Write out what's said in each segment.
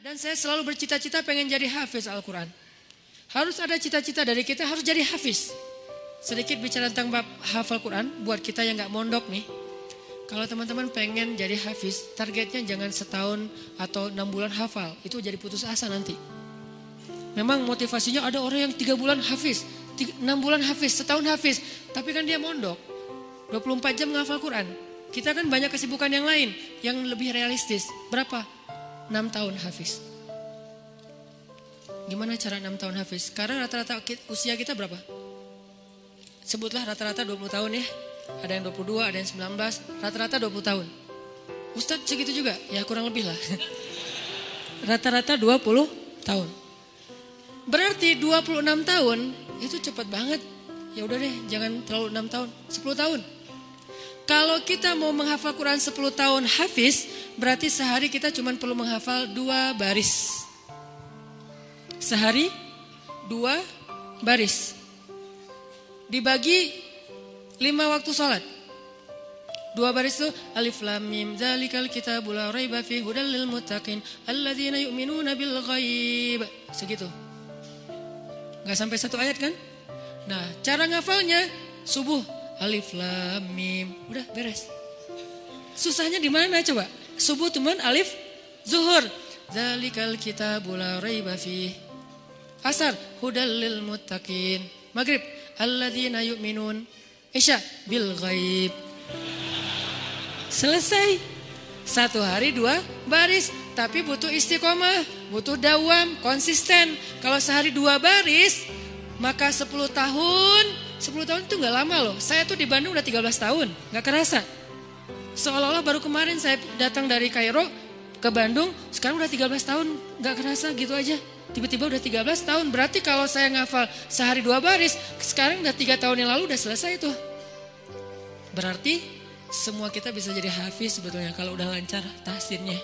Dan saya selalu bercita-cita pengen jadi hafiz Al-Quran. Harus ada cita-cita dari kita, harus jadi hafiz. Sedikit bicara tentang bab hafal Quran, buat kita yang gak mondok nih. Kalau teman-teman pengen jadi hafiz, targetnya jangan setahun atau 6 bulan hafal. Itu jadi putus asa nanti. Memang motivasinya ada orang yang 3 bulan hafiz, 6 bulan hafiz, setahun hafiz. Tapi kan dia mondok, 24 jam menghafal Quran. Kita kan banyak kesibukan yang lain, yang lebih realistis. Berapa? 6 tahun hafiz. Gimana cara 6 tahun hafiz? Sekarang rata-rata usia kita berapa? Sebutlah rata-rata 20 tahun ya. Ada yang 22, ada yang 19, rata-rata 20 tahun. Ustadz segitu juga? Ya kurang lebih lah. Rata-rata 20 tahun. Berarti 26 tahun itu cepat banget. Ya udah deh, jangan terlalu 6 tahun, 10 tahun. Kalau kita mau menghafal Quran 10 tahun hafiz, berarti sehari kita cuma perlu menghafal 2 baris. Sehari 2 baris. Dibagi 5 waktu sholat. 2 baris itu alif lam mim dzalikal kitabul la raiba fihi hudal lil muttaqin alladzina yu'minuna bil ghaib. Segitu. Enggak sampai 1 ayat kan? Nah, cara ngafalnya subuh alif lam mim, udah beres. Susahnya di mana coba? Subuh cuman alif, zuhur dzalikal kitabul la raiba fihi. Asar hudal lil muttaqin. Maghrib alladzina yu'minun. Isya bil ghaib. Selesai. 1 hari 2 baris. Tapi butuh istiqomah, butuh dawam, konsisten. Kalau sehari 2 baris, maka 10 tahun. 10 tahun itu gak lama loh. Saya tuh di Bandung udah 13 tahun, gak kerasa. Seolah-olah baru kemarin saya datang dari Kairo ke Bandung, sekarang udah 13 tahun, gak kerasa gitu aja. Tiba-tiba udah 13 tahun, berarti kalau saya ngafal sehari 2 baris, sekarang udah 3 tahun yang lalu udah selesai tuh. Berarti semua kita bisa jadi hafiz sebetulnya kalau udah lancar tahsinnya.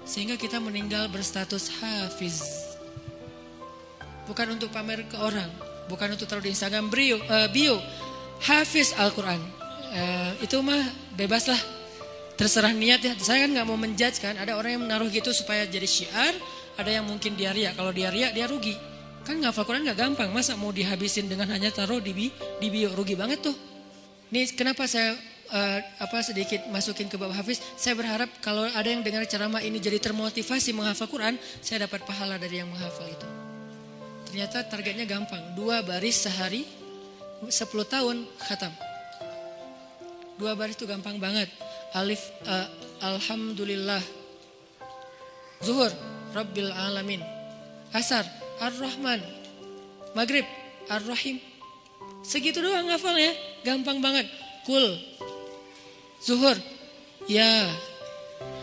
Sehingga kita meninggal berstatus hafiz. Bukan untuk pamer ke orang, bukan untuk taruh di Instagram bio, hafiz Al-Quran. Itu mah bebas lah, terserah niat ya. Saya kan gak mau menjudge kan, ada orang yang menaruh gitu supaya jadi syiar. Ada yang mungkin dia riak, kalau dia riak dia rugi. Kan ngafal Quran gak gampang, masa mau dihabisin dengan hanya taruh di bio, rugi banget tuh. Ini kenapa saya sedikit masukin ke bab hafiz. Saya berharap kalau ada yang dengar ceramah ini jadi termotivasi menghafal Quran, saya dapat pahala dari yang menghafal itu. Ternyata targetnya gampang, 2 baris sehari, 10 tahun khatam. 2 baris itu gampang banget. Alif, alhamdulillah. Zuhur, Rabbil alamin. Asar, Ar-Rahman. Maghrib, Ar-Rahim. Segitu doang ngafalnya, gampang banget. Kul, Zuhur, ya.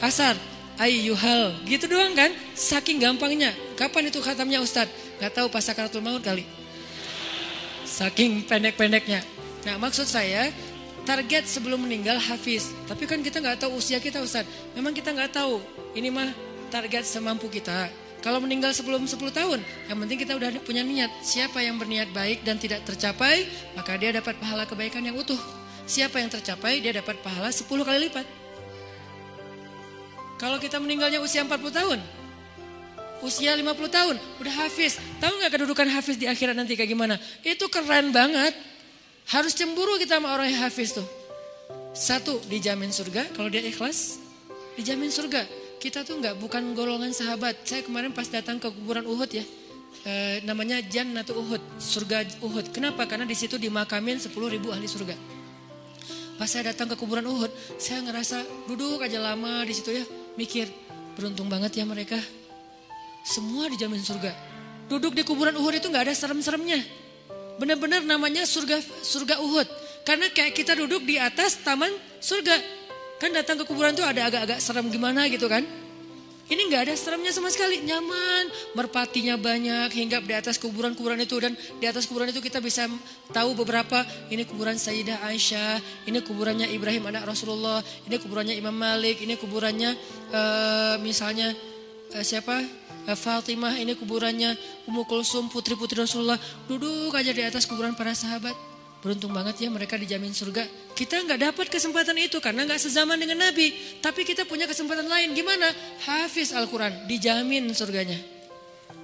Asar, ayyuhal. Gitu doang kan, saking gampangnya. Kapan itu khatamnya Ustadz? Gak tahu, pas sakaratul maut kali. Saking pendek-pendeknya. Nah, maksud saya target sebelum meninggal hafiz. Tapi kan kita gak tahu usia kita Ustadz. Memang kita gak tahu. Ini mah target semampu kita. Kalau meninggal sebelum 10 tahun, yang penting kita udah punya niat. Siapa yang berniat baik dan tidak tercapai, maka dia dapat pahala kebaikan yang utuh. Siapa yang tercapai, dia dapat pahala 10 kali lipat. Kalau kita meninggalnya usia 40 tahun, usia 50 tahun, udah hafiz. Tahu gak kedudukan hafiz di akhirat nanti kayak gimana? Itu keren banget. Harus cemburu kita sama orang yang hafiz tuh. 1, dijamin surga. Kalau dia ikhlas, dijamin surga. Kita tuh bukan golongan sahabat. Saya kemarin pas datang ke kuburan Uhud ya, namanya Jannatu Uhud, surga Uhud. Kenapa? Karena di situ dimakamin 10.000 ahli surga. Pas saya datang ke kuburan Uhud, saya ngerasa duduk aja lama di situ ya, mikir beruntung banget ya mereka. Semua dijamin surga. Duduk di kuburan Uhud itu nggak ada serem-seremnya. Benar-benar namanya surga Uhud. Karena kayak kita duduk di atas taman surga. Kan datang ke kuburan tuh ada agak-agak serem gimana gitu kan. Ini gak ada seremnya sama sekali, nyaman. Merpatinya banyak, hingga di atas kuburan-kuburan itu. Dan di atas kuburan itu kita bisa tahu beberapa. Ini kuburan Sayyidah Aisyah, ini kuburannya Ibrahim anak Rasulullah, ini kuburannya Imam Malik, ini kuburannya misalnya Fatimah, ini kuburannya Ummu Kulsum, putri-putri Rasulullah. Duduk aja di atas kuburan para sahabat. Beruntung banget ya mereka dijamin surga. Kita nggak dapat kesempatan itu karena nggak sezaman dengan Nabi. Tapi kita punya kesempatan lain. Gimana? Hafiz Al-Quran, dijamin surganya.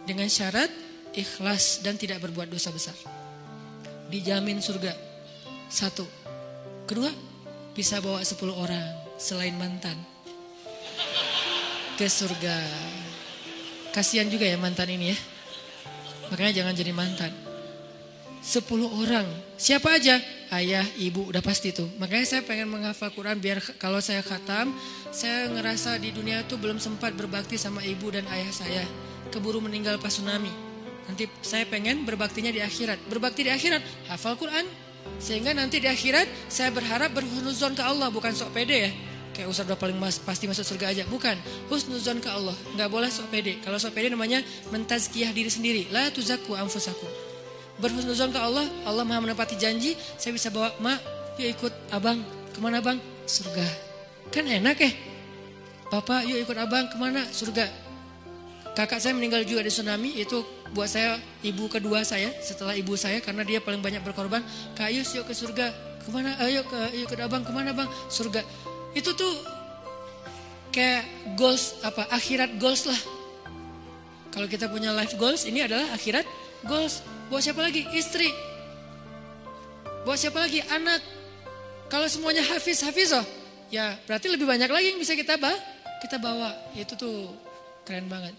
Dengan syarat ikhlas dan tidak berbuat dosa besar. Dijamin surga. 1. Kedua, bisa bawa 10 orang selain mantan ke surga. Kasihan juga ya mantan ini ya. Makanya jangan jadi mantan. 10 orang. Siapa aja? Ayah, ibu, udah pasti tuh. Makanya saya pengen menghafal Quran biar kalau saya khatam, saya ngerasa di dunia tuh belum sempat berbakti sama ibu dan ayah saya. Keburu meninggal pas tsunami. Nanti saya pengen berbaktinya di akhirat. Berbakti di akhirat, hafal Quran. Sehingga nanti di akhirat saya berharap berhusnuzon ke Allah, bukan sok pede ya. Kayak Ustaz udah paling pasti masuk surga aja. Bukan, husnuzon ke Allah. Gak boleh sok pede. Kalau sok pede namanya mentazkiyah diri sendiri. La tuzakku anfusakum. Berhusnuzon ke Allah, Allah maha menepati janji. Saya bisa bawa, mak, yuk ikut abang. Kemana bang? Surga. Kan enak ya. Bapak, yuk ikut abang, kemana? Surga. Kakak saya meninggal juga di tsunami. Itu buat saya ibu kedua saya setelah ibu saya, karena dia paling banyak berkorban. Kak Yus, yuk ke surga. Kemana? Ayo ke abang, kemana bang? Surga. Itu tuh kayak goals, akhirat goals lah. Kalau kita punya life goals, ini adalah akhirat goals. Buat siapa lagi? Istri. Buat siapa lagi? Anak. Kalau semuanya hafiz-hafizoh, ya berarti lebih banyak lagi yang bisa kita bawa. Itu tuh keren banget.